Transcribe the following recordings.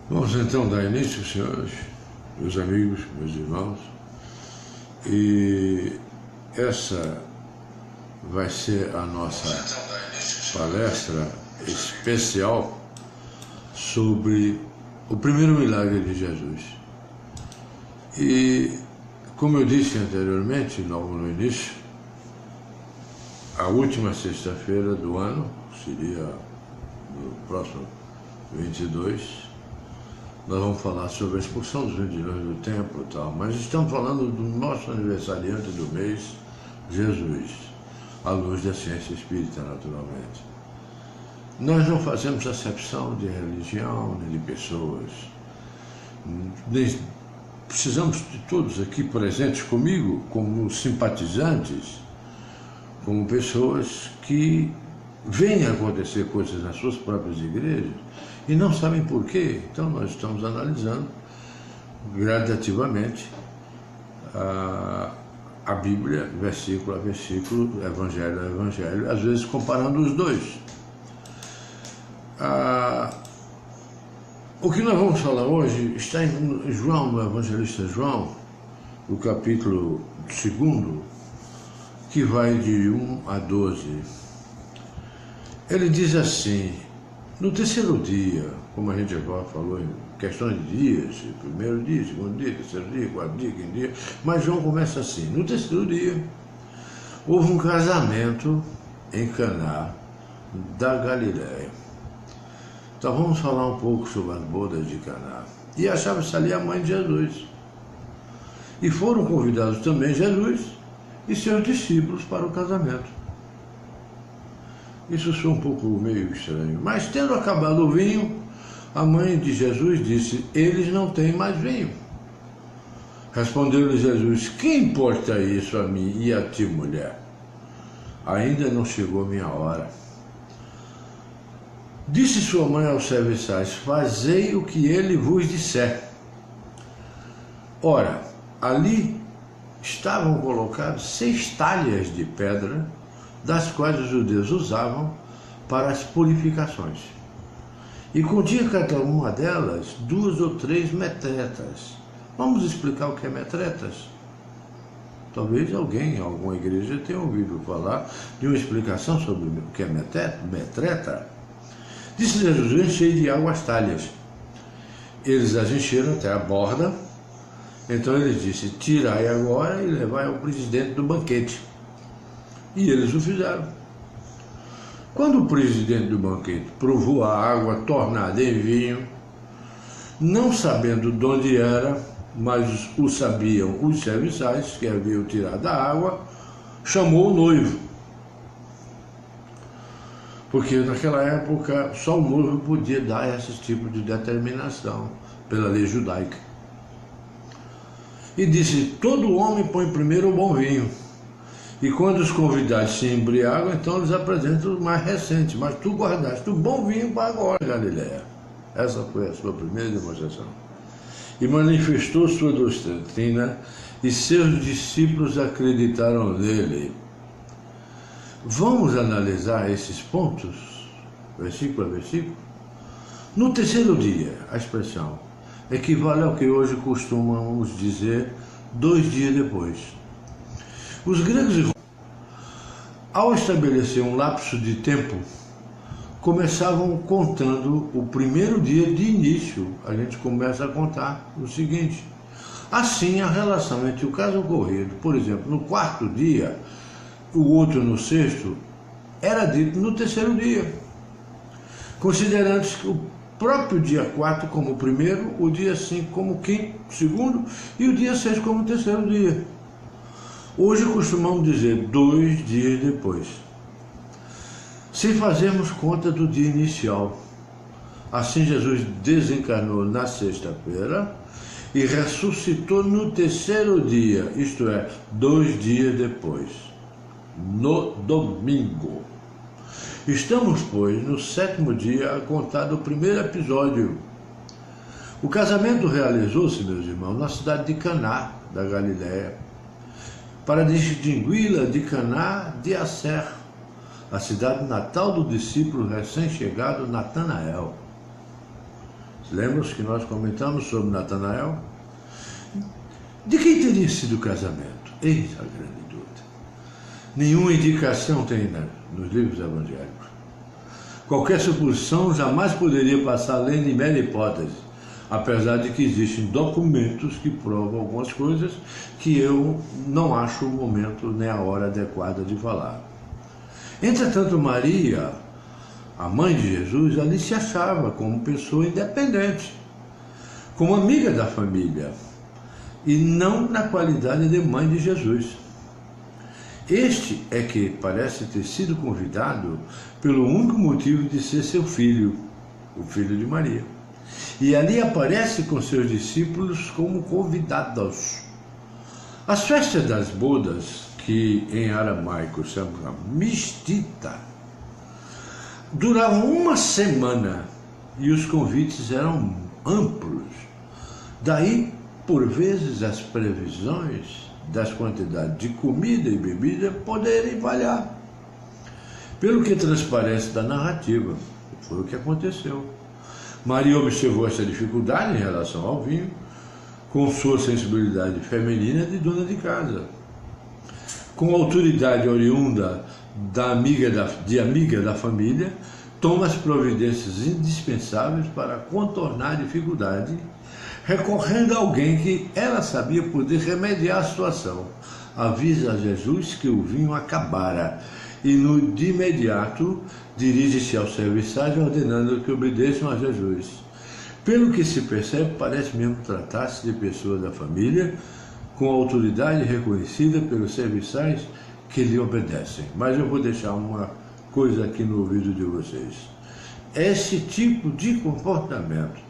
Vamos então dar início, senhores, meus amigos, meus irmãos, e essa vai ser a nossa palestra especial sobre o primeiro milagre de Jesus. E, como eu disse anteriormente, logo no início, a última sexta-feira do ano, seria no próximo 22, nós vamos falar sobre a expulsão dos vendilhões do templo e tal, mas estamos falando do nosso aniversariante do mês, Jesus, à luz da ciência espírita, naturalmente. Nós não fazemos acepção de religião nem de pessoas. Precisamos de todos aqui presentes comigo, como simpatizantes, como pessoas que veem acontecer coisas nas suas próprias igrejas e não sabem por quê. Então nós estamos analisando gradativamente a Bíblia, versículo a versículo, evangelho a evangelho, às vezes comparando os dois. O que nós vamos falar hoje está em João, no evangelista João, no capítulo 2, que vai de 1 a 12. Ele diz assim: no terceiro dia, como a gente agora falou em questões de dias, primeiro dia, segundo dia, terceiro dia, quarto dia, quinto dia, mas João começa assim: no terceiro dia, houve um casamento em Caná da Galileia. Então vamos falar um pouco sobre as bodas de Caná. E achava-se ali a mãe de Jesus. E foram convidados também Jesus e seus discípulos para o casamento. Isso foi um pouco meio estranho. Mas tendo acabado o vinho, a mãe de Jesus disse: eles não têm mais vinho. Respondeu-lhe Jesus: que importa isso a mim e a ti, mulher? Ainda não chegou minha hora. Disse sua mãe aos serviçais: fazei o que ele vos disser. Ora, ali estavam colocadas 6 talhas de pedra, das quais os judeus usavam para as purificações. E continha cada uma delas 2 ou 3 metretas. Vamos explicar o que é metretas? Talvez alguém em alguma igreja tenha ouvido falar de uma explicação sobre o que é metreta. Disse Jesus: enchei de água as talhas. Eles as encheram até a borda. Então ele disse: tirai agora e levai ao presidente do banquete. E eles o fizeram. Quando o presidente do banquete provou a água tornada em vinho, não sabendo de onde era, mas o sabiam os serviçais que haviam tirado a água, chamou o noivo. Porque naquela época só o noivo podia dar esse tipo de determinação pela lei judaica. E disse: todo homem põe primeiro o bom vinho, e quando os convidados se embriagam, então eles apresentam o mais recente. Mas tu guardaste o bom vinho para agora, Galileia. Essa foi a sua primeira demonstração. E manifestou sua doutrina, e seus discípulos acreditaram nele. Vamos analisar esses pontos, versículo a versículo. No terceiro dia, a expressão equivale ao que hoje costumamos dizer 2 dias depois. Os gregos, ao estabelecer um lapso de tempo, começavam contando o primeiro dia de início. A gente começa a contar o seguinte. Assim, a relação entre o caso ocorrido, por exemplo, no 4º dia, o outro no 6º, era dito no terceiro dia, considerando o próprio dia 4 como o primeiro, o dia 5 como o quinto, segundo, e o dia 6 como o terceiro dia. Hoje costumamos dizer 2 dias depois, sem fazermos conta do dia inicial. Assim Jesus desencarnou na sexta-feira e ressuscitou no terceiro dia, isto é, 2 dias depois, no domingo. Estamos, pois, no 7º dia a contar do primeiro episódio. O casamento realizou-se, meus irmãos, na cidade de Caná, da Galileia, para distingui-la de Caná de Asser, a cidade natal do discípulo recém-chegado Natanael. Lembra-se que nós comentamos sobre Natanael? De quem teria sido o casamento? Eis a grande dúvida. Nenhuma indicação tem nos livros evangélicos. Qualquer suposição jamais poderia passar além de mera hipótese, apesar de que existem documentos que provam algumas coisas que eu não acho o momento nem a hora adequada de falar. Entretanto, Maria, a mãe de Jesus, ali se achava como pessoa independente, como amiga da família, e não na qualidade de mãe de Jesus. Este é que parece ter sido convidado pelo único motivo de ser seu filho, o filho de Maria. E ali aparece com seus discípulos como convidados. As festas das bodas, que em aramaico chamam mistita, duravam uma semana e os convites eram amplos. Daí, por vezes, as previsões das quantidades de comida e bebida poderem falhar. Pelo que transparece da narrativa, foi o que aconteceu. Maria observou essa dificuldade em relação ao vinho, com sua sensibilidade feminina de dona de casa. Com a autoridade oriunda de amiga da família, toma as providências indispensáveis para contornar a dificuldade, recorrendo a alguém que ela sabia poder remediar a situação. Avisa a Jesus que o vinho acabara e de imediato dirige-se aos serviçais ordenando que obedeçam a Jesus. Pelo que se percebe, parece mesmo tratar-se de pessoa da família, com autoridade reconhecida pelos serviçais que lhe obedecem. Mas eu vou deixar uma coisa aqui no ouvido de vocês. Esse tipo de comportamento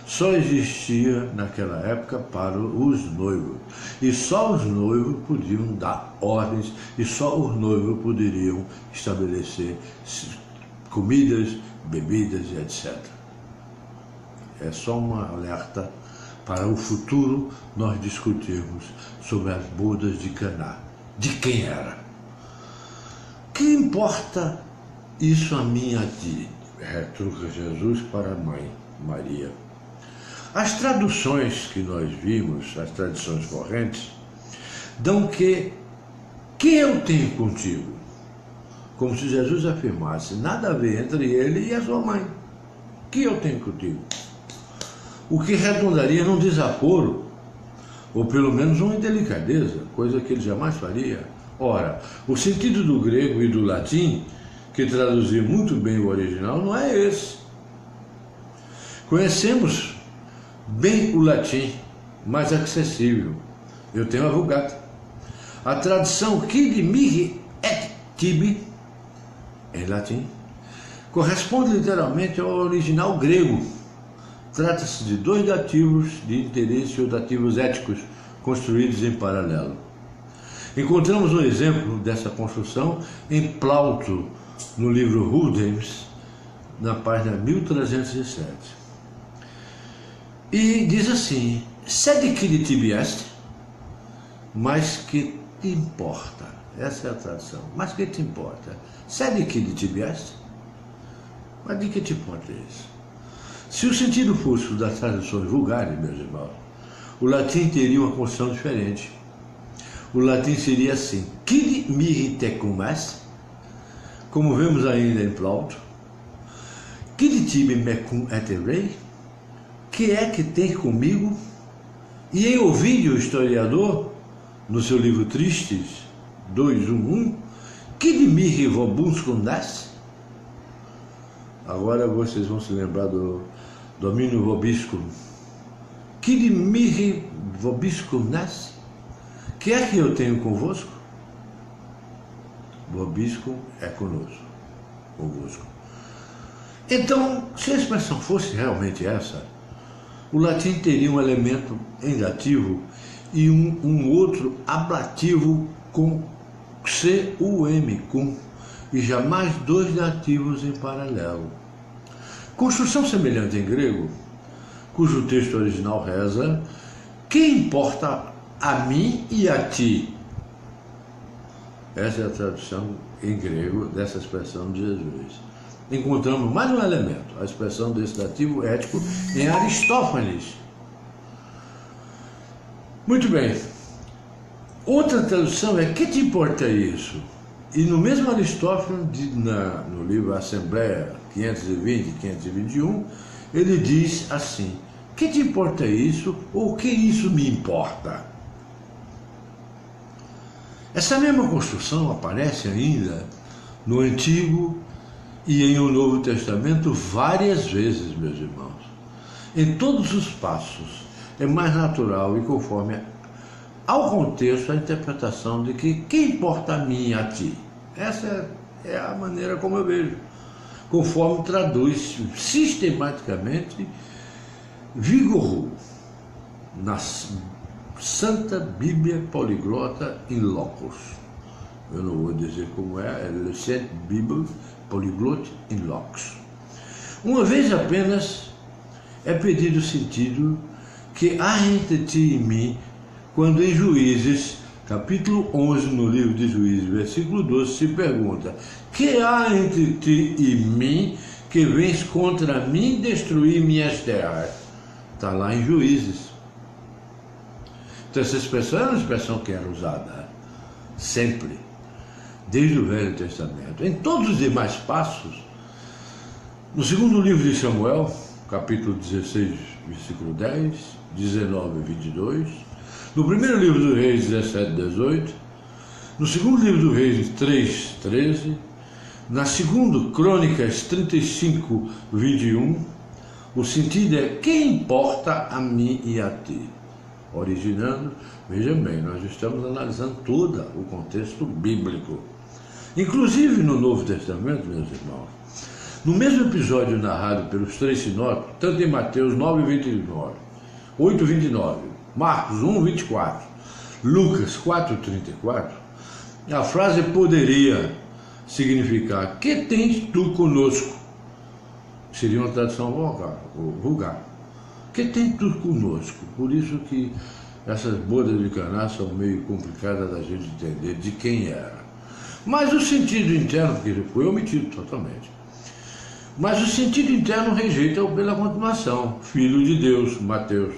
só existia naquela época para os noivos. E só os noivos podiam dar ordens, e só os noivos poderiam estabelecer comidas, bebidas e etc. É só um alerta para o futuro nós discutirmos sobre as bodas de Caná. De quem era? Que importa isso a mim e a ti? Retruca Jesus para a mãe, Maria. As traduções que nós vimos, as tradições correntes, dão que eu tenho contigo? Como se Jesus afirmasse, nada a ver entre ele e a sua mãe. Que eu tenho contigo? O que redundaria num desaforo, ou pelo menos uma indelicadeza, coisa que ele jamais faria. Ora, o sentido do grego e do latim, que traduzia muito bem o original, não é esse. Conhecemos bem o latim, mais acessível. Eu tenho a Vulgata. A tradução quid mihi et tibi, em latim, corresponde literalmente ao original grego. Trata-se de dois dativos de interesse ou dativos éticos construídos em paralelo. Encontramos um exemplo dessa construção em Plauto, no livro Rudens, na página 1307. E diz assim: sed quid tibi est, mas que te importa? Essa é a tradução. Mas que te importa? Sed quid tibi est? Mas de que te importa isso? Se o sentido fosse o das traduções vulgares, meus irmãos, o latim teria uma construção diferente. O latim seria assim: quid mihi tecum est, como vemos ainda em Plauto, quid tibi mecum et rei, que é que tem comigo? E em Ovídio, o historiador, no seu livro Tristes 2:1:1, quid mihi vobiscum est? Agora vocês vão se lembrar do domínio vobiscum. Quid mihi vobiscum est? Que é que eu tenho convosco? Vobiscum é conosco, convosco. Então, se a expressão fosse realmente essa, o latim teria um elemento em dativo e um outro ablativo com cum, e jamais dois dativos em paralelo. Construção semelhante em grego, cujo texto original reza: que importa a mim e a ti? Essa é a tradução em grego dessa expressão de Jesus. encontramos mais um elemento, a expressão desse dativo ético em Aristófanes. Muito bem. Outra tradução é: que te importa isso? E no mesmo Aristófanes, no livro Assembleia 520 e 521, ele diz assim: que te importa isso, ou que isso me importa? Essa mesma construção aparece ainda no Antigo e em o Novo Testamento várias vezes, meus irmãos. Em todos os passos é mais natural e conforme ao contexto a interpretação de que importa a mim e a ti. Essa é a maneira como eu vejo, conforme traduz sistematicamente Vigor na Santa Bíblia Poliglota in Locus. Eu não vou dizer como é Le Sainte Bible Polyglotte in Locus. Uma vez apenas é pedido o sentido que há entre ti e mim, quando em Juízes, capítulo 11, no livro de Juízes, versículo 12, se pergunta: que há entre ti e mim, que vens contra mim destruir minhas terras? Está lá em Juízes. Então essa expressão é uma expressão que era usada sempre, desde o Velho Testamento. Em todos os demais passos, no segundo livro de Samuel, capítulo 16, versículo 10, 19 e 22, no primeiro livro do Reis, 17, 18, no segundo livro do Reis, 3, 13, na segunda Crônicas 35, 21, o sentido é: que importa a mim e a ti? Originando, veja bem, nós estamos analisando todo o contexto bíblico. Inclusive no Novo Testamento, meus irmãos, no mesmo episódio narrado pelos três sinóticos, tanto em Mateus 9, 29, 8, 29, Marcos 1, 24, Lucas 4, 34, a frase poderia significar: que tens tu conosco? Seria uma tradução vulgar. Que tens tu conosco? Por isso que essas bodas de Caná são meio complicadas da gente entender de quem era. Mas o sentido interno, porque foi omitido totalmente, mas o sentido interno rejeita-o pela continuação: Filho de Deus, Mateus,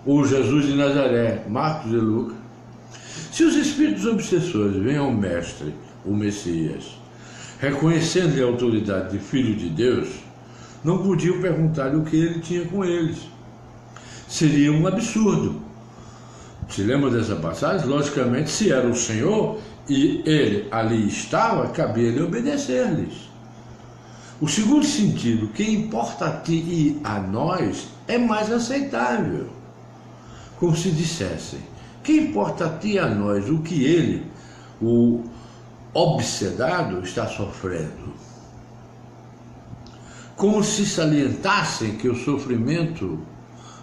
ou Jesus de Nazaré, Marcos e Lucas. Se os espíritos obsessores vêm ao Mestre, o Messias, reconhecendo a autoridade de Filho de Deus, não podiam perguntar-lhe o que ele tinha com eles. Seria um absurdo. Se lembra dessa passagem? Logicamente, se era o Senhor e ele ali estava, cabia-lhe obedecer-lhes. O segundo sentido, que importa a ti e a nós, é mais aceitável. Como se dissessem: que importa a ti e a nós o que ele, o obsedado, está sofrendo? Como se salientassem que o sofrimento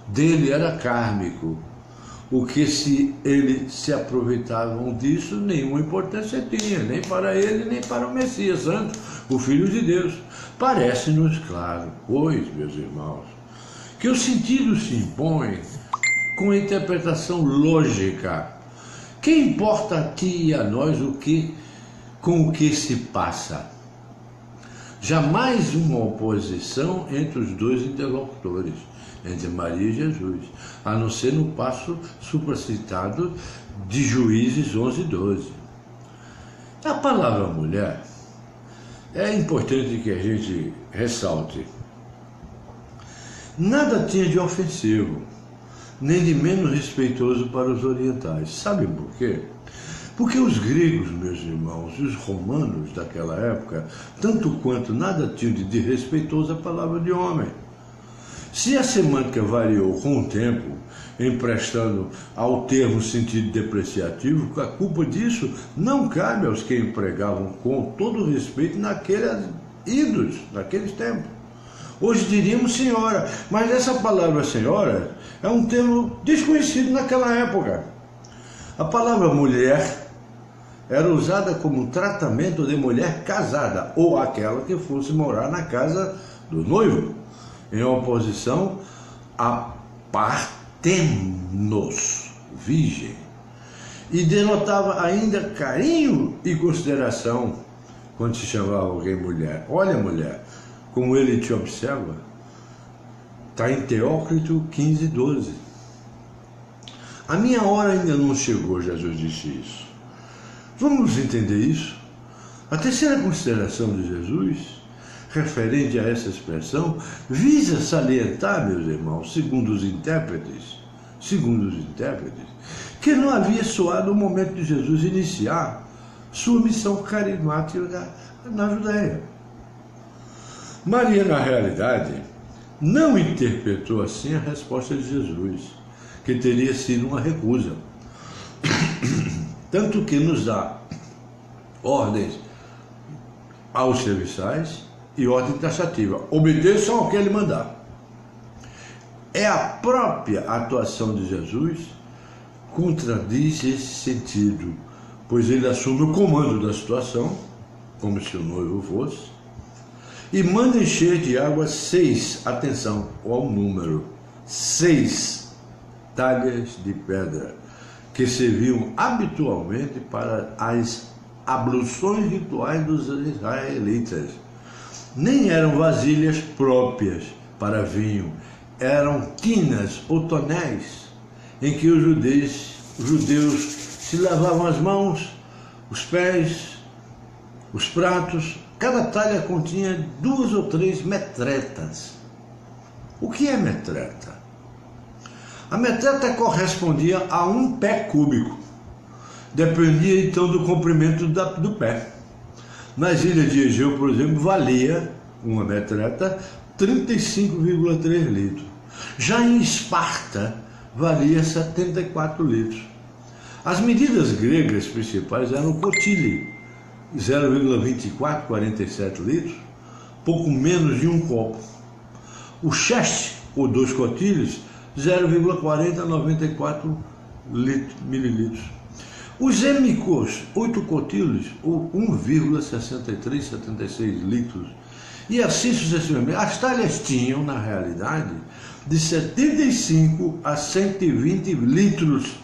dele era kármico, o que se eles se aproveitavam disso, nenhuma importância tinha, nem para ele, nem para o Messias Santo, o Filho de Deus. Parece-nos claro, pois, meus irmãos, que o sentido se impõe com a interpretação lógica. Que importa a ti e a nós com o que se passa? Jamais uma oposição entre os dois interlocutores, entre Maria e Jesus, a não ser no passo supracitado de Juízes 11, 12. A palavra mulher é importante que a gente ressalte. Nada tinha de ofensivo, nem de menos respeitoso para os orientais. Sabe por quê? Porque os gregos, meus irmãos, e os romanos daquela época, tanto quanto nada tinham de desrespeitoso a palavra de homem. Se a semântica variou com o tempo, emprestando ao termo sentido depreciativo, a culpa disso não cabe aos que empregavam com todo o respeito naqueles idos, naqueles tempos. Hoje diríamos senhora, mas essa palavra senhora é um termo desconhecido naquela época. A palavra mulher era usada como um tratamento de mulher casada, ou aquela que fosse morar na casa do noivo, em oposição a partenos, virgem, e denotava ainda carinho e consideração quando se chamava alguém mulher. Olha, mulher, como ele te observa, está em Teócrito 15:12. A minha hora ainda não chegou, Jesus disse isso. Vamos entender isso? A terceira consideração de Jesus, referente a essa expressão, visa salientar, meus irmãos, segundo os intérpretes, que não havia soado o momento de Jesus iniciar sua missão carismática na Judéia. Maria, na realidade, não interpretou assim a resposta de Jesus, que teria sido uma recusa. Tanto que nos dá ordens aos serviçais e ordem taxativa: obedeçam ao que ele mandar. É a própria atuação de Jesus contradiz esse sentido, pois ele assume o comando da situação, como se o noivo fosse, e manda encher de água 6, atenção ao número, 6 talhas de pedra, que serviam habitualmente para as abluções rituais dos israelitas. Nem eram vasilhas próprias para vinho, eram tinas ou tonéis, em que os judeus se lavavam as mãos, os pés, os pratos. Cada talha continha 2 ou 3 metretas. O que é metreta? A metreta correspondia a 1 pé cúbico. Dependia então do comprimento do pé. Nas ilhas de Egeu, por exemplo, valia uma metreta 35,3 litros. Já em Esparta, valia 74 litros. As medidas gregas principais eram o cotile, 0,2447 litros, pouco menos de um copo. O cheste, ou 2 cotiles, 0,4094 mililitros. Os hemicos, 8 cotiles, ou 1,6376 litros. E assim sucessivamente. As talhas tinham, na realidade, de 75 a 120 litros,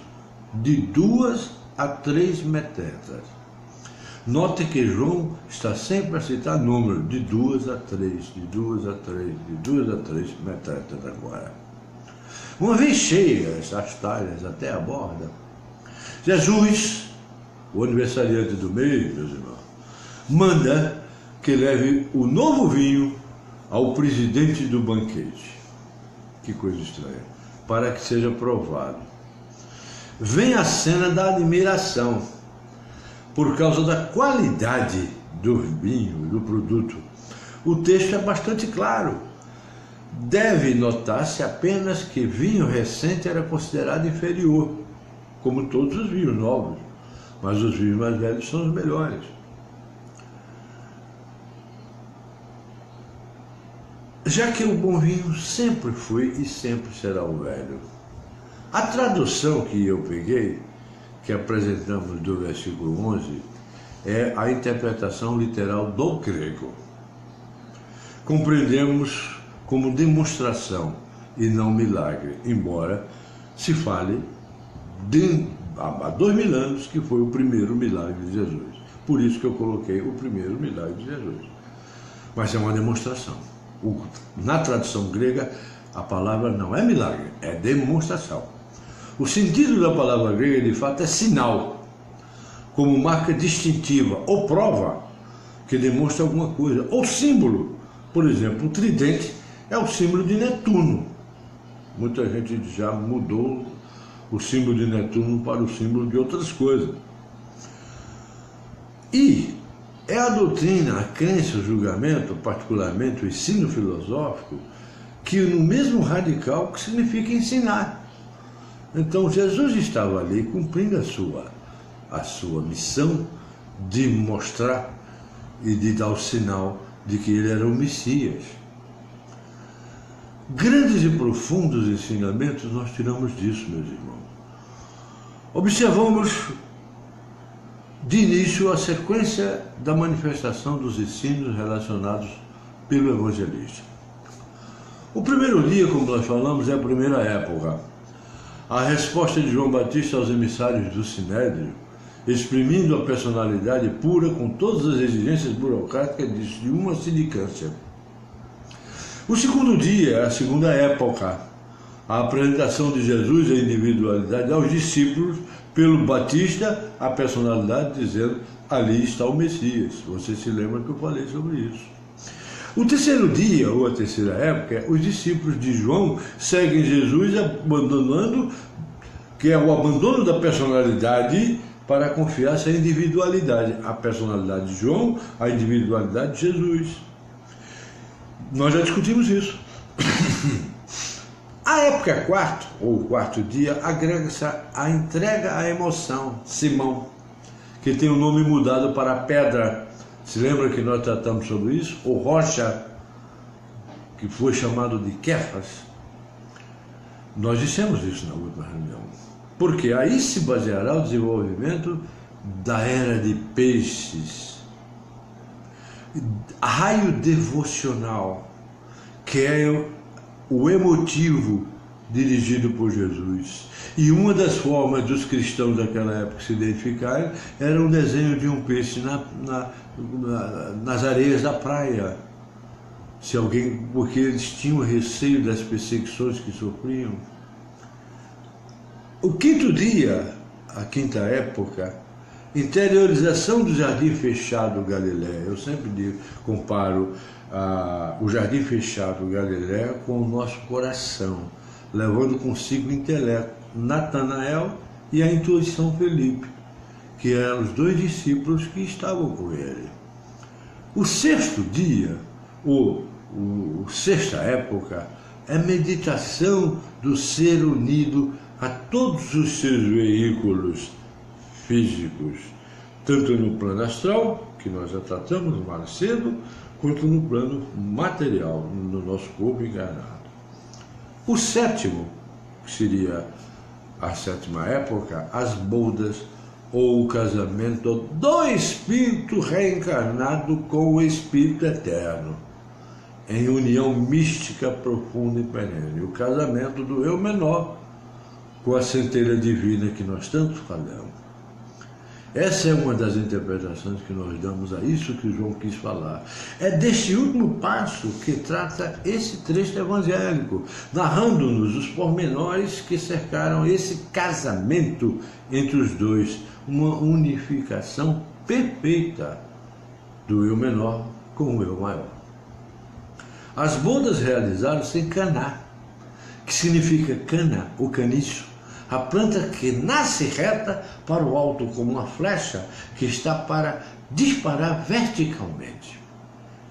de 2 a 3 metretas. Note que João está sempre a citar número de 2 a 3, de 2 a 3, de 2 a 3 metretas agora. Uma vez cheias as talhas até a borda, Jesus, o aniversariante do mês, meus irmãos, manda que leve o novo vinho ao presidente do banquete. Que coisa estranha. Para que seja provado. Vem a cena da admiração, por causa da qualidade do vinho, do produto. O texto é bastante claro. Deve notar-se apenas que vinho recente era considerado inferior, como todos os vinhos novos, mas os vinhos mais velhos são os melhores. Já que o bom vinho sempre foi e sempre será o velho. A tradução que eu peguei, que apresentamos do versículo 11, é a interpretação literal do grego. Compreendemos como demonstração e não milagre, embora se fale há 2000 anos que foi o primeiro milagre de Jesus. Por isso que eu coloquei o primeiro milagre de Jesus. Mas é uma demonstração. Na tradução grega, a palavra não é milagre, é demonstração. O sentido da palavra grega, de fato, é sinal, como marca distintiva ou prova que demonstra alguma coisa, ou símbolo. Por exemplo, o tridente é o símbolo de Netuno. Muita gente já mudou o símbolo de Netuno para o símbolo de outras coisas. E é a doutrina, a crença, o julgamento, particularmente o ensino filosófico, que no mesmo radical que significa ensinar. Então Jesus estava ali cumprindo a sua missão de mostrar e de dar o sinal de que ele era o Messias. Grandes e profundos ensinamentos nós tiramos disso, meus irmãos. Observamos de início a sequência da manifestação dos ensinos relacionados pelo evangelista. O primeiro dia, como nós falamos, é a primeira época. A resposta de João Batista aos emissários do Sinédrio, exprimindo a personalidade pura com todas as exigências burocráticas de uma sindicância. O segundo dia, a segunda época, a apresentação de Jesus, a individualidade aos discípulos, pelo Batista, a personalidade, dizendo, ali está o Messias. Você se lembra que eu falei sobre isso. O terceiro dia, ou a terceira época, os discípulos de João seguem Jesus abandonando, que é o abandono da personalidade para confiar-se à individualidade. A personalidade de João, a individualidade de Jesus. Nós já discutimos isso. A época quarto, ou quarto dia, agrega-se a entrega à emoção, Simão, que tem o nome mudado para pedra. Se lembra que nós tratamos sobre isso? Ou rocha, que foi chamado de Kefas. Nós dissemos isso na última reunião. Porque aí se baseará o desenvolvimento da era de peixes. Raio devocional, que é o emotivo dirigido por Jesus. E uma das formas dos cristãos daquela época se identificarem era o desenho de um peixe nas areias da praia. Se alguém, porque eles tinham receio das perseguições que sofriam. O quinto dia, a quinta época, interiorização do jardim fechado Galiléia. Eu sempre comparo o jardim fechado Galiléia com o nosso coração, levando consigo o intelecto, Natanael e a intuição Felipe, que eram os dois discípulos que estavam com ele. O sexto dia, ou sexta época, é meditação do ser unido a todos os seus veículos físicos, tanto no plano astral, que nós já tratamos mais cedo, quanto no plano material, no nosso corpo encarnado. O sétimo, que seria a sétima época, as bodas ou o casamento do Espírito reencarnado com o Espírito eterno, em união mística profunda e perene. O casamento do eu menor com a centelha divina que nós tanto falamos. Essa é uma das interpretações que nós damos a isso que João quis falar. É deste último passo que trata esse trecho evangélico, narrando-nos os pormenores que cercaram esse casamento entre os dois, uma unificação perfeita do eu menor com o eu maior. As bodas realizaram-se em Caná, que significa cana, o caniço, a planta que nasce reta para o alto como uma flecha que está para disparar verticalmente.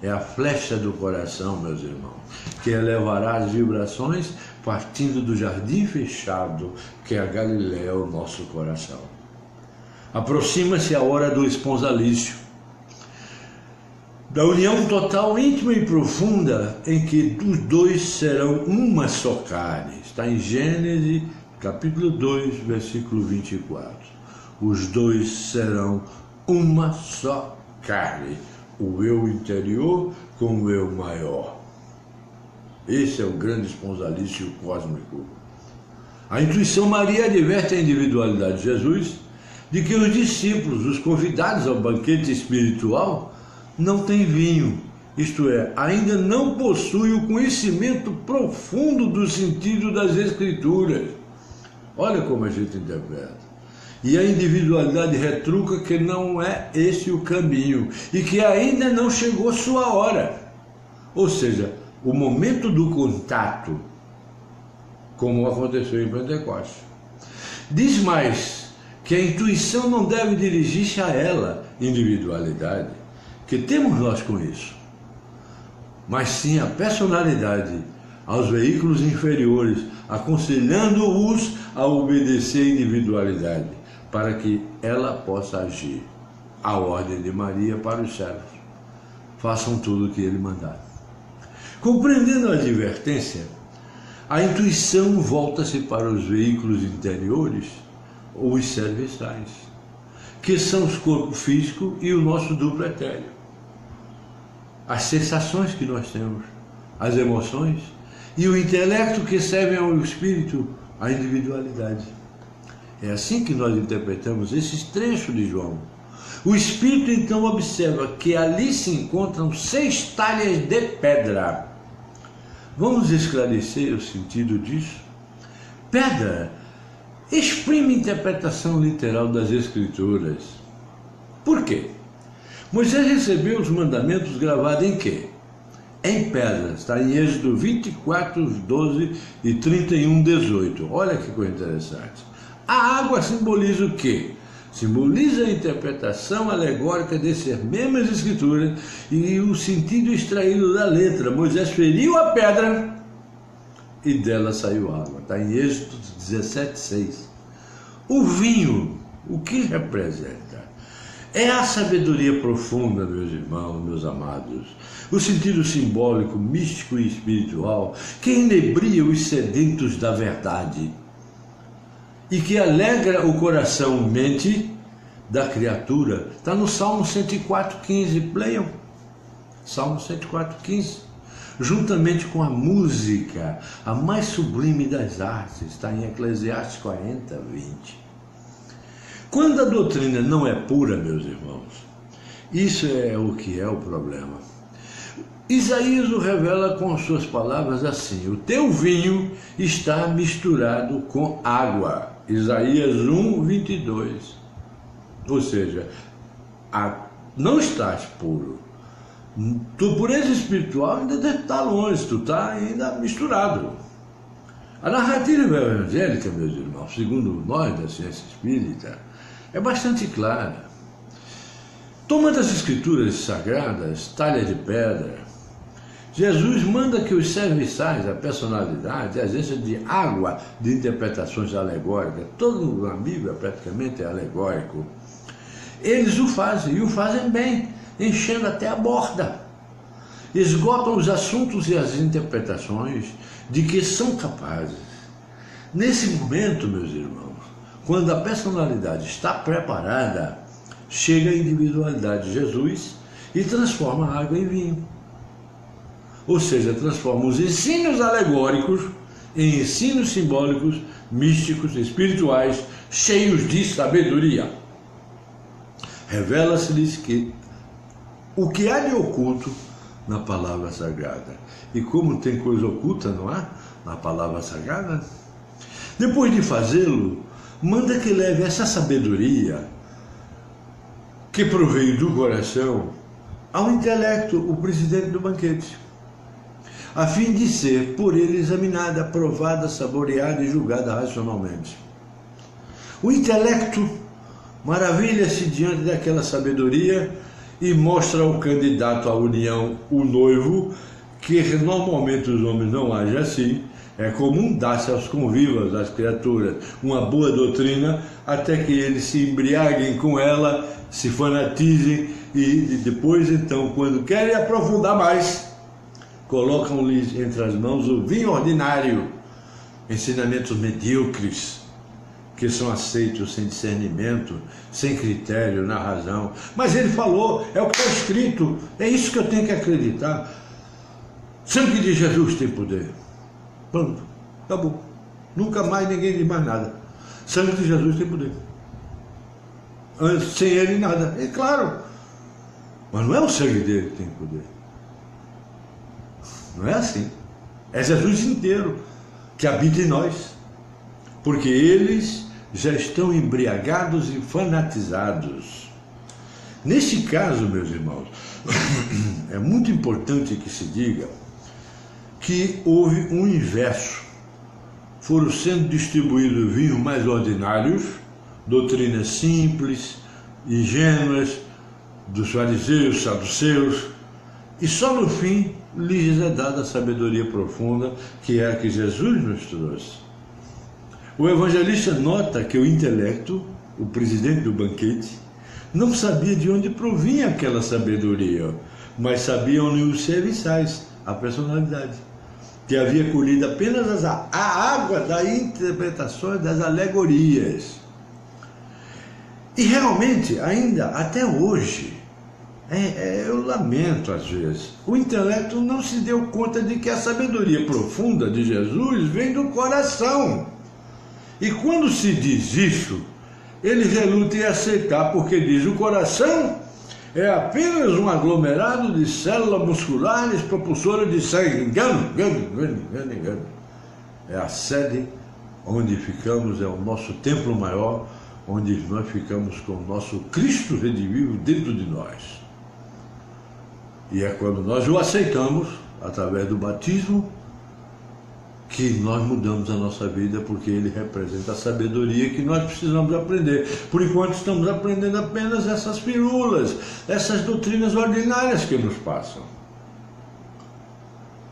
É a flecha do coração, meus irmãos, que elevará as vibrações partindo do jardim fechado, que é a Galiléia, o nosso coração. Aproxima-se a hora do esponsalício, da união total, íntima e profunda, em que os dois serão uma só carne. Está em Gênesis capítulo 2, versículo 24. Os dois serão uma só carne, o eu interior com o eu maior. Esse é o grande esponsalício cósmico. A intuição Maria adverte a individualidade de Jesus de que os discípulos, os convidados ao banquete espiritual, não têm vinho, isto é, ainda não possuem o conhecimento profundo do sentido das Escrituras. Olha como a gente interpreta. E a individualidade retruca que não é esse o caminho e que ainda não chegou sua hora. Ou seja, o momento do contato, como aconteceu em Pentecostes. Diz mais que a intuição não deve dirigir-se a ela, individualidade, que temos nós com isso, mas sim a personalidade, aos veículos inferiores, aconselhando-os a obedecer a individualidade, para que ela possa agir. A ordem de Maria para os servos: façam tudo o que ele mandar. Compreendendo a advertência, a intuição volta-se para os veículos interiores, ou os serviçais, que são os corpos físicos e o nosso duplo etéreo. As sensações que nós temos, as emoções, e o intelecto que servem ao espírito, a individualidade. É assim que nós interpretamos esses trechos de João. O espírito então observa que ali se encontram 6 talhas de pedra, Vamos esclarecer o sentido disso? Pedra exprime interpretação literal das Escrituras. Por quê? Moisés recebeu os mandamentos gravados em quê? Em pedras. Está em Êxodo 24, 12 e 31, 18. Olha que coisa interessante. A água simboliza o quê? Simboliza a interpretação alegórica dessas mesmas escrituras e o sentido extraído da letra. Moisés feriu a pedra e dela saiu água. Está em Êxodo 17, 6. O vinho, o que representa? É a sabedoria profunda, meus irmãos, meus amados. O sentido simbólico, místico e espiritual que inebria os sedentos da verdade e que alegra o coração, mente da criatura. Está no Salmo 104,15. Leiam. Salmo 104,15. Juntamente com a música, a mais sublime das artes. Está em Eclesiastes 40, 20. Quando a doutrina não é pura, meus irmãos, isso é o que é o problema. Isaías o revela com suas palavras assim: o teu vinho está misturado com água. Isaías 1, 22. Ou seja, não estás puro. Tua pureza espiritual ainda está longe, tu está ainda misturado. A narrativa evangélica, meus irmãos, segundo nós da ciência espírita, é bastante clara. Tomando as escrituras sagradas, talha de pedra, Jesus manda que os serviçais, a personalidade, a agência de água de interpretações alegóricas, todo a Bíblia praticamente é alegórico, eles o fazem, e o fazem bem, enchendo até a borda. Esgotam os assuntos e as interpretações de que são capazes. Nesse momento, meus irmãos, quando a personalidade está preparada, chega a individualidade de Jesus e transforma a água em vinho. Ou seja, transforma os ensinos alegóricos em ensinos simbólicos, místicos, espirituais, cheios de sabedoria. Revela-se-lhes que o que há de oculto na palavra sagrada. E como tem coisa oculta, não há? Na palavra sagrada. Depois de fazê-lo, manda que leve essa sabedoria que proveio do coração ao intelecto, o presidente do banquete, a fim de ser por ele examinada, aprovada, saboreada e julgada racionalmente. O intelecto maravilha-se diante daquela sabedoria e mostra ao candidato à união, o noivo, que normalmente os homens não agem assim. É comum dar-se aos convivas, às criaturas, uma boa doutrina, até que eles se embriaguem com ela, se fanatizem e depois, então, quando querem aprofundar mais, colocam-lhes entre as mãos o vinho ordinário, ensinamentos medíocres, que são aceitos sem discernimento, sem critério, na razão. Mas ele falou, é o que está escrito, é isso que eu tenho que acreditar. Sangue de Jesus tem poder. Pronto, acabou. Nunca mais ninguém diz mais nada. Sangue de Jesus tem poder. Sem ele nada. É claro. Mas não é o sangue dele que tem poder. Não é assim. É Jesus inteiro que habita em nós. Porque eles já estão embriagados e fanatizados. Neste caso, meus irmãos, é muito importante que se diga que houve um inverso. Foram sendo distribuídos vinhos mais ordinários, doutrinas simples, ingênuas, dos fariseus, saduceus, e só no fim lhes é dada a sabedoria profunda, que é a que Jesus nos trouxe. O evangelista nota que o intelecto, o presidente do banquete, não sabia de onde provinha aquela sabedoria, mas sabiam os serviçais, a personalidade, que havia colhido apenas a água das interpretações das alegorias. E realmente, ainda até hoje, eu lamento às vezes, o intelecto não se deu conta de que a sabedoria profunda de Jesus vem do coração. E quando se diz isso, ele reluta em aceitar, porque diz: o coração é apenas um aglomerado de células musculares propulsoras de sangue. Engano. É a sede onde ficamos, é o nosso templo maior, onde nós ficamos com o nosso Cristo redivivo dentro de nós. E é quando nós o aceitamos, através do batismo, que nós mudamos a nossa vida, porque ele representa a sabedoria que nós precisamos aprender. Por enquanto estamos aprendendo apenas essas firulas, essas doutrinas ordinárias que nos passam.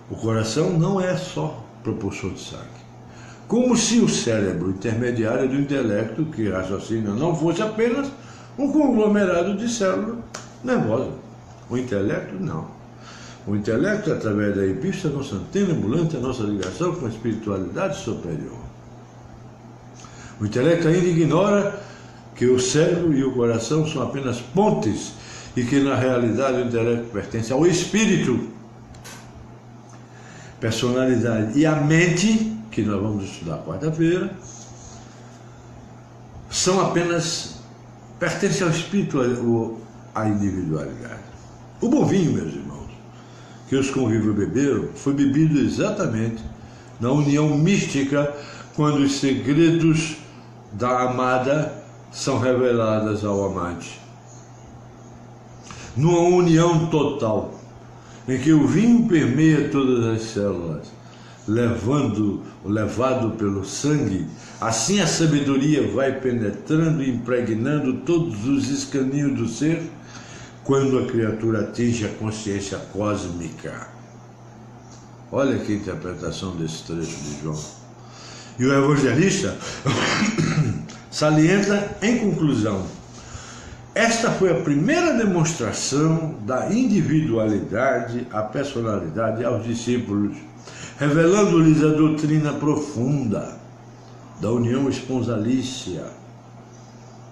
O coração não é só propulsor de sangue. Como se o cérebro intermediário do intelecto, que raciocina, não fosse apenas um conglomerado de células nervosas. O intelecto, não. O intelecto, através da epístola, nossa antena ambulante, a nossa ligação com a espiritualidade superior. O intelecto ainda ignora que o cérebro e o coração são apenas pontes e que, na realidade, o intelecto pertence ao espírito, personalidade e a mente, que nós vamos estudar quarta-feira, são apenas, pertencem ao espírito, à individualidade. O bom vinho, meus irmãos, que os convívio beberam, foi bebido exatamente na união mística, quando os segredos da amada são revelados ao amante. Numa união total, em que o vinho permeia todas as células, levado pelo sangue, assim a sabedoria vai penetrando e impregnando todos os escaninhos do ser, quando a criatura atinge a consciência cósmica. Olha que interpretação desse trecho de João. E o evangelista salienta em conclusão: esta foi a primeira demonstração da individualidade, a personalidade aos discípulos, revelando-lhes a doutrina profunda da união esponsalícia,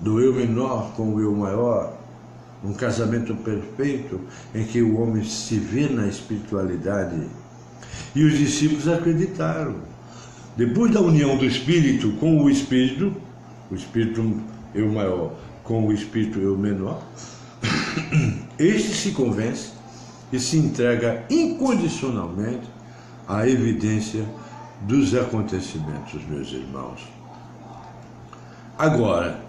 do eu menor com o eu maior, um casamento perfeito em que o homem se vê na espiritualidade. E os discípulos acreditaram. Depois da união do espírito com o espírito eu maior com o espírito eu menor, este se convence e se entrega incondicionalmente à evidência dos acontecimentos, meus irmãos. Agora,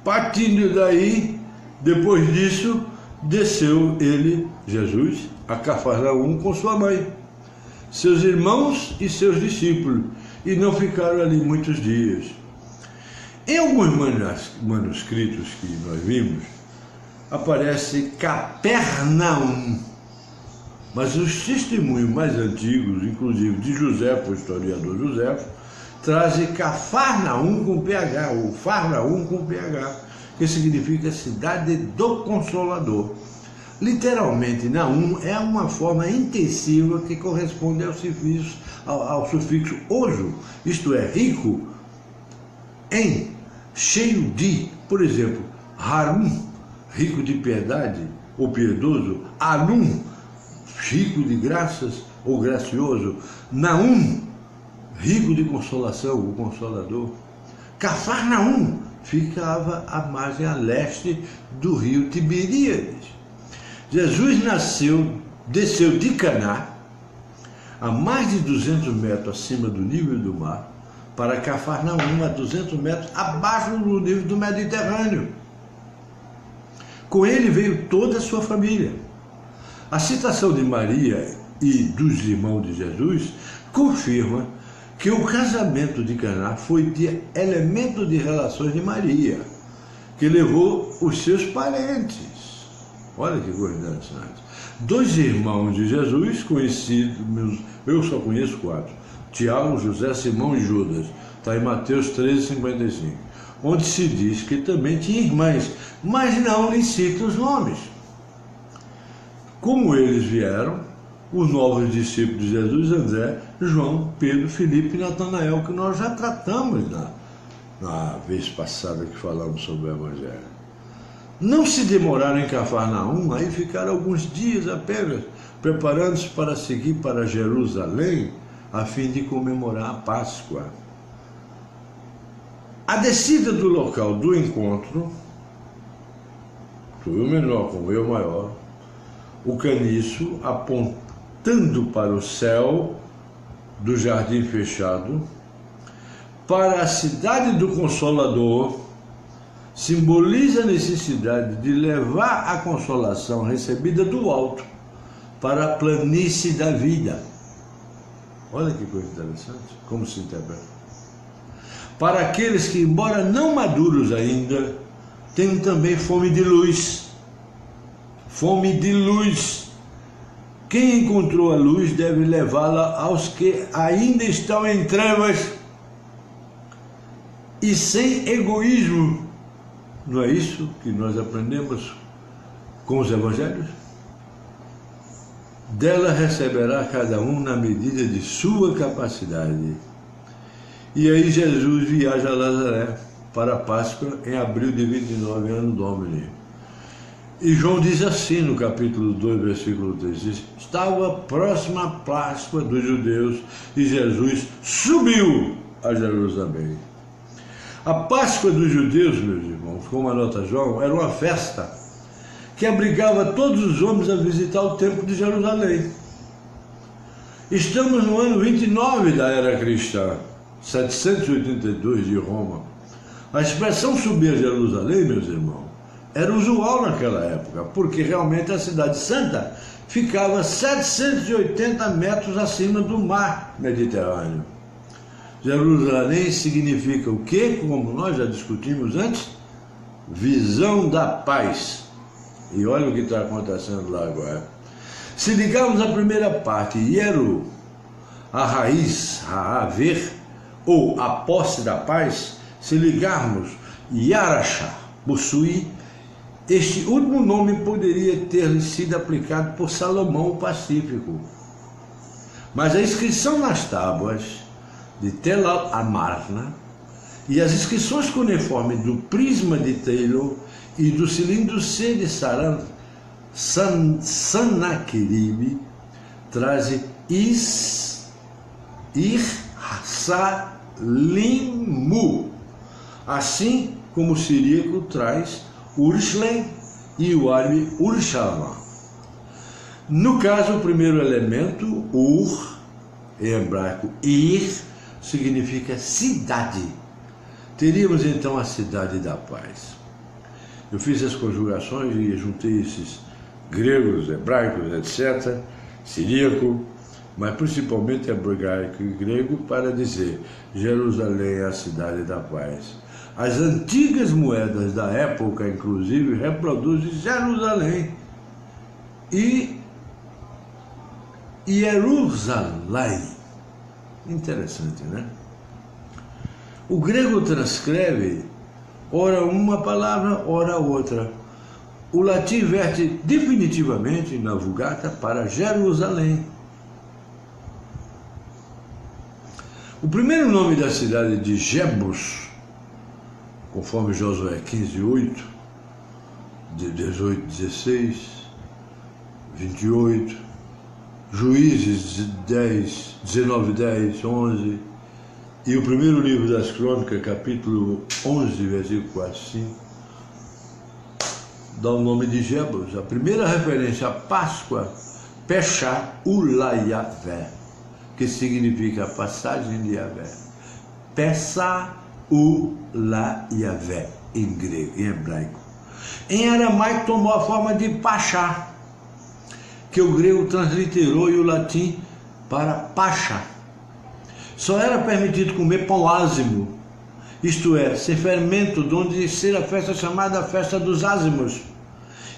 partindo daí, depois disso, desceu ele, Jesus, a Cafarnaum com sua mãe, seus irmãos e seus discípulos, e não ficaram ali muitos dias. Em alguns manuscritos que nós vimos, aparece Capernaum, mas os testemunhos mais antigos, inclusive de Joséfo, o historiador Joséfo, trazem Cafarnaum com PH, ou Farnaum com PH, que significa cidade do Consolador. Literalmente, Naum é uma forma intensiva que corresponde ao sufixo ojo, isto é, rico em, cheio de. Por exemplo, Harum, rico de piedade ou piedoso; Anum, rico de graças ou gracioso; Naum, rico de consolação, o consolador. Cafarnaum ficava à margem a leste do rio Tiberíades. Jesus desceu de Caná, a mais de 200 metros acima do nível do mar, para Cafarnaum, a 200 metros abaixo do nível do Mediterrâneo. Com ele veio toda a sua família. A citação de Maria e dos irmãos de Jesus confirma que o casamento de Caná foi de elemento de relações de Maria, que levou os seus parentes. Olha que coisa interessante. 2 irmãos de Jesus, conhecidos, eu só conheço 4, Tiago, José, Simão e Judas, está em Mateus 13,55, onde se diz que também tinha irmãs, mas não lhe cita os nomes. Como eles vieram, os novos discípulos de Jesus, André, João, Pedro, Filipe e Natanael, que nós já tratamos na vez passada que falamos sobre o Evangelho. Não se demoraram em Cafarnaum, aí ficaram alguns dias apenas, preparando-se para seguir para Jerusalém, a fim de comemorar a Páscoa. A descida do local do encontro tu o menor como eu maior, o caniço apontando para o céu do jardim fechado, para a cidade do Consolador, simboliza a necessidade de levar a consolação recebida do alto para a planície da vida. Olha que coisa interessante, como se interpreta. Para aqueles que, embora não maduros ainda, tenham também fome de luz. Fome de luz. Quem encontrou a luz deve levá-la aos que ainda estão em trevas e sem egoísmo. Não é isso que nós aprendemos com os evangelhos? Dela receberá cada um na medida de sua capacidade. E aí Jesus viaja a Nazaré para a Páscoa em abril de 29, ano Domini. E João diz assim no capítulo 2, versículo 3, diz, estava próxima a Páscoa dos judeus e Jesus subiu a Jerusalém. A Páscoa dos judeus, meus irmãos, como anota João, era uma festa que abrigava todos os homens a visitar o templo de Jerusalém. Estamos no ano 29 da era cristã, 782 de Roma. A expressão subir a Jerusalém, meus irmãos, era usual naquela época, porque realmente a cidade santa ficava 780 metros acima do mar Mediterrâneo. Jerusalém significa o quê? Como nós já discutimos antes, visão da paz. E olha o que está acontecendo lá agora. Se ligarmos a primeira parte, Yeru, a raiz, a ver, ou a posse da paz, se ligarmos Yarasha, possuir, este último nome poderia ter sido aplicado por Salomão o Pacífico. Mas a inscrição nas tábuas de Tel Amarna e as inscrições cuneiformes do prisma de Taylor e do cilindro C de Sanaqueribe trazem Ir-Salimu, assim como o siríaco traz Urshlem e o árabe Urshalma. No caso, o primeiro elemento, Ur, em hebraico Ir, significa cidade. Teríamos então a cidade da paz. Eu fiz as conjugações e juntei esses gregos, hebraicos, etc., siríaco, mas principalmente hebraico e grego, para dizer Jerusalém é a cidade da paz. As antigas moedas da época, inclusive, reproduzem Jerusalém e Jerusalém. Interessante, né? O grego transcreve ora uma palavra, ora outra. O latim verte definitivamente na Vulgata para Jerusalém. O primeiro nome da cidade de Jebus, conforme Josué 15:8, 18, 16, 28, Juízes 10, 19, 10, 11, e o primeiro livro das Crônicas, capítulo 11, versículo 4, 5, dá o nome de Jebus. A primeira referência à Páscoa, Peshá Ulayavé, que significa a passagem de Yavé. Pessá Ulayavé, em grego, em hebraico. Em aramaico tomou a forma de Pachá, que o grego transliterou e o latim para Pacha. Só era permitido comer pão ázimo, isto é, sem fermento, de onde ser a festa chamada a festa dos ázimos.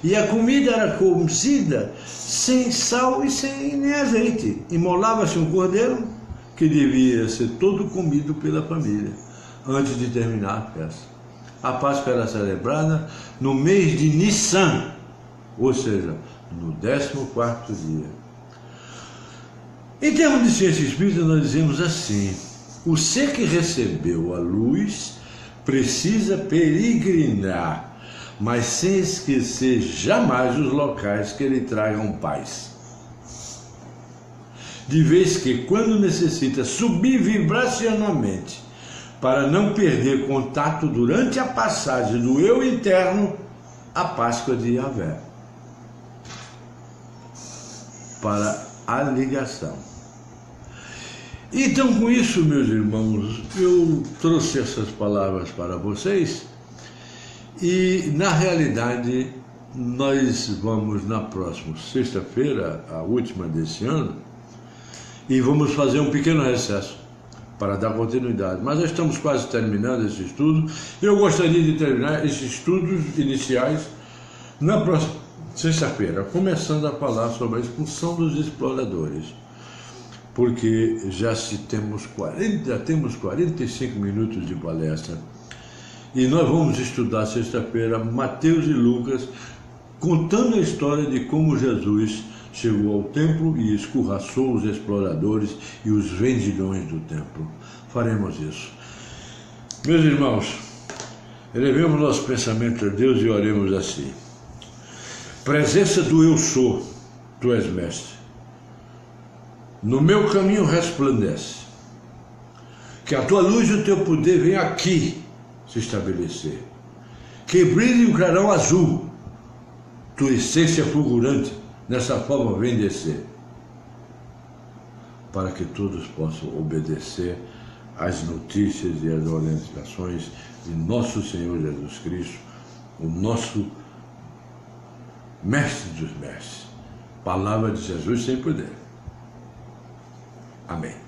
E a comida era cozida sem sal e sem nem azeite. Imolava-se um cordeiro que devia ser todo comido pela família antes de terminar a festa. A Páscoa era celebrada no mês de Nissan, ou seja, no 14º dia. Em termos de ciência espírita, nós dizemos assim: o ser que recebeu a luz precisa peregrinar, mas sem esquecer jamais os locais que lhe tragam paz. De vez que, quando necessita subir vibracionalmente para não perder contato durante a passagem do eu interno, a Páscoa de Yahvé, para a ligação. Então, com isso, meus irmãos, eu trouxe essas palavras para vocês e, na realidade, nós vamos na próxima sexta-feira, a última desse ano, e vamos fazer um pequeno recesso para dar continuidade. Mas nós estamos quase terminando esse estudo. Eu gostaria de terminar esses estudos iniciais na próxima sexta-feira, começando a falar sobre a expulsão dos exploradores, porque já temos 45 minutos de palestra e nós vamos estudar sexta-feira Mateus e Lucas, contando a história de como Jesus chegou ao templo e escorraçou os exploradores e os vendilhões do templo. Faremos isso. Meus irmãos, elevemos nosso pensamento a Deus e oremos assim. Presença do Eu Sou, Tu és Mestre. No meu caminho resplandece. Que a Tua luz e o Teu poder venham aqui se estabelecer. Que brilhe o clarão azul, Tua essência fulgurante, nessa forma vem descer. Para que todos possam obedecer às notícias e às orientações de nosso Senhor Jesus Cristo, o nosso Mestre dos Mestres. Palavra de Jesus sem poder. Amém.